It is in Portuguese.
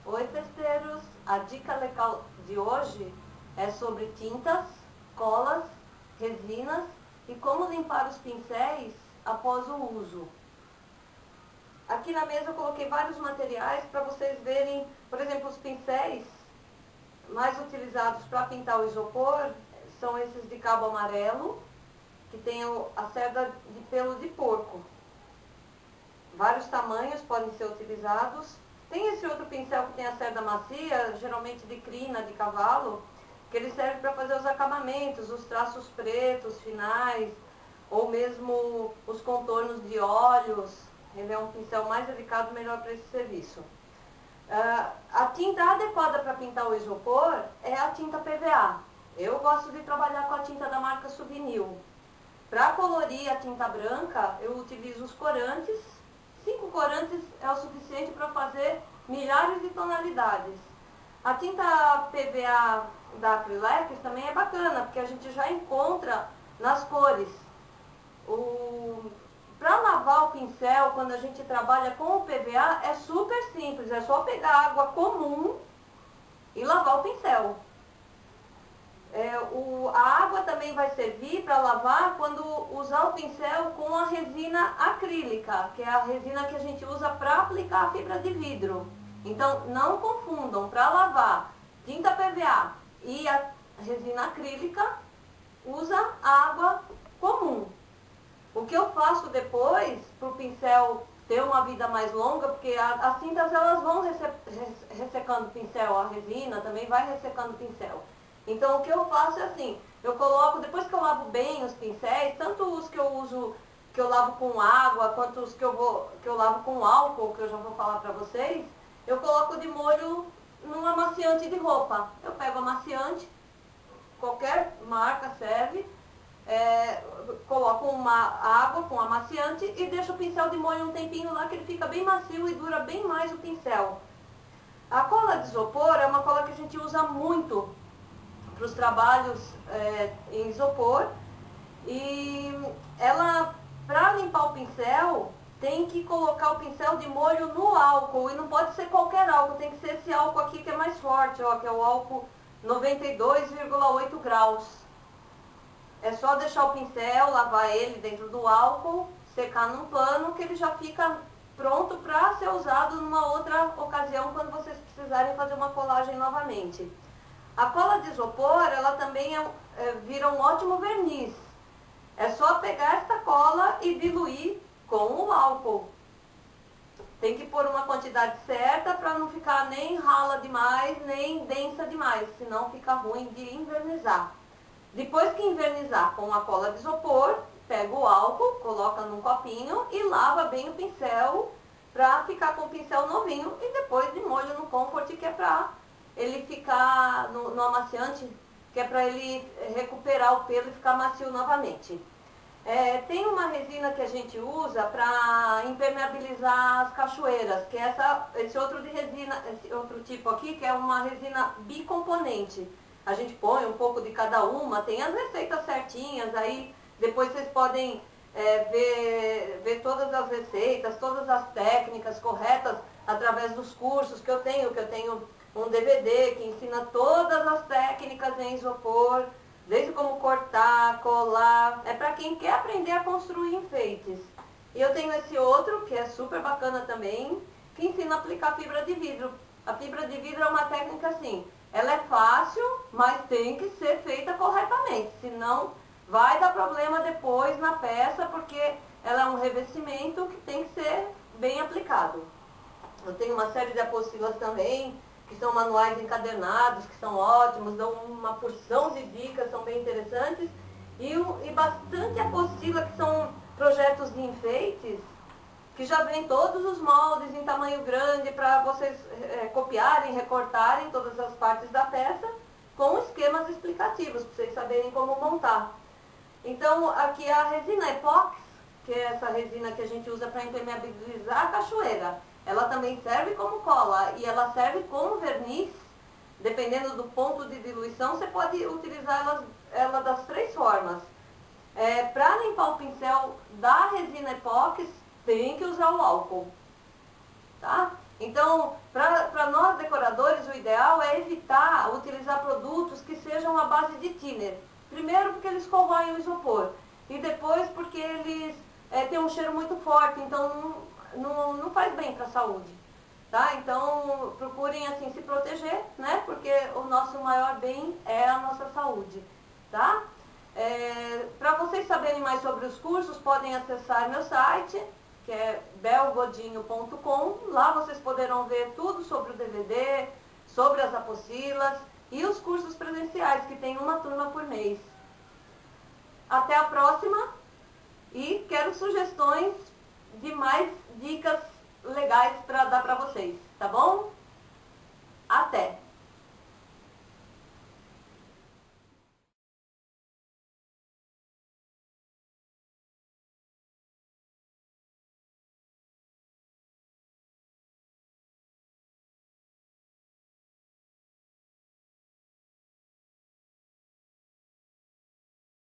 Oi, testeiros! A dica legal de hoje é sobre tintas, colas, resinas e como limpar os pincéis após o uso. Aqui na mesa eu coloquei vários materiais para vocês verem, por exemplo, os pincéis mais utilizados para pintar o isopor são esses de cabo amarelo, que tem a cerda de pelo de porco. Vários tamanhos podem ser utilizados. Tem esse outro pincel que tem a cerda macia, geralmente de crina, de cavalo, que ele serve para fazer os acabamentos, os traços pretos finais, ou mesmo os contornos de olhos. Ele é um pincel mais delicado, melhor para esse serviço. A tinta adequada para pintar o isopor é a tinta PVA. Eu gosto de trabalhar com a tinta da marca Suvinil. Para colorir a tinta branca, eu utilizo os corantes. 5 corantes é o suficiente para fazer milhares de tonalidades. A tinta PVA da Acrylex também é bacana, porque a gente já encontra nas cores. Para lavar o pincel, quando a gente trabalha com o PVA, é super simples. É só pegar água comum e lavar o pincel. A água também vai servir para lavar quando usar o pincel com a resina acrílica, que é a resina que a gente usa para aplicar a fibra de vidro. Então, não confundam, para lavar tinta PVA e a resina acrílica, usa água comum. O que eu faço depois, para o pincel ter uma vida mais longa, porque as tintas elas vão ressecando o pincel, a resina também vai ressecando o pincel. Então o que eu faço é assim, eu coloco, depois que eu lavo bem os pincéis, tanto os que eu uso, que eu lavo com água, quanto os que eu lavo com álcool, que eu já vou falar para vocês, eu coloco de molho num amaciante de roupa. Eu pego amaciante, qualquer marca serve, coloco uma água com amaciante e deixo o pincel de molho um tempinho lá, que ele fica bem macio e dura bem mais o pincel. A cola de isopor é uma cola que a gente usa muito para os trabalhos em isopor, e ela, para limpar o pincel, tem que colocar o pincel de molho no álcool, e não pode ser qualquer álcool, tem que ser esse álcool aqui que é mais forte, ó, que é o álcool 92,8 graus. É só deixar o pincel, lavar ele dentro do álcool, secar num pano, que ele já fica pronto para ser usado numa outra ocasião, quando vocês precisarem fazer uma colagem novamente. A cola de isopor, ela também vira um ótimo verniz. É só pegar esta cola e diluir com o álcool. Tem que pôr uma quantidade certa para não ficar nem rala demais, nem densa demais, senão fica ruim de invernizar. Depois que invernizar com a cola de isopor, pega o álcool, coloca num copinho e lava bem o pincel para ficar com o pincel novinho, e depois de molho no comfort, que é para ele ficar no amaciante, que é para ele recuperar o pelo e ficar macio novamente. Tem uma resina que a gente usa para impermeabilizar as cachoeiras, que é esse outro de resina, esse outro tipo aqui, que é uma resina bicomponente. A gente põe um pouco de cada uma, tem as receitas certinhas, aí depois vocês podem ver todas as receitas, todas as técnicas corretas através dos cursos que eu tenho um DVD que ensina todas as técnicas em isopor, desde como cortar, colar. É para quem quer aprender a construir enfeites. E eu tenho esse outro, que é super bacana também, que ensina a aplicar fibra de vidro. A fibra de vidro é uma técnica assim, ela é fácil, mas tem que ser feita corretamente, senão vai dar problema depois na peça, porque ela é um revestimento que tem que ser bem aplicado. Eu tenho uma série de apostilas também, que são manuais encadernados, que são ótimos, dão uma porção de dicas, são bem interessantes, e bastante apostila, que são projetos de enfeites, que já vem todos os moldes em tamanho grande para vocês copiarem, recortarem todas as partes da peça, com esquemas explicativos, para vocês saberem como montar. Então, aqui a resina Epox, que é essa resina que a gente usa para impermeabilizar a cachoeira. Ela também serve como cola e ela serve como verniz. Dependendo do ponto de diluição, você pode utilizar ela das 3 formas. Para limpar o pincel da resina Epox, tem que usar o álcool, tá? Então, para nós decoradores, o ideal é evitar utilizar produtos que sejam à base de thinner. Primeiro porque eles corroem o isopor e depois porque eles têm um cheiro muito forte, então não faz bem para a saúde. Tá? Então, procurem assim se proteger, né? Porque o nosso maior bem é a nossa saúde. Tá? Para vocês saberem mais sobre os cursos, podem acessar meu site, que é belgodinho.com. Lá vocês poderão ver tudo sobre o DVD, sobre as apostilas e os cursos presenciais, que tem uma turma por mês. Até a próxima e quero sugestões de mais dicas legais para dar para vocês, tá bom?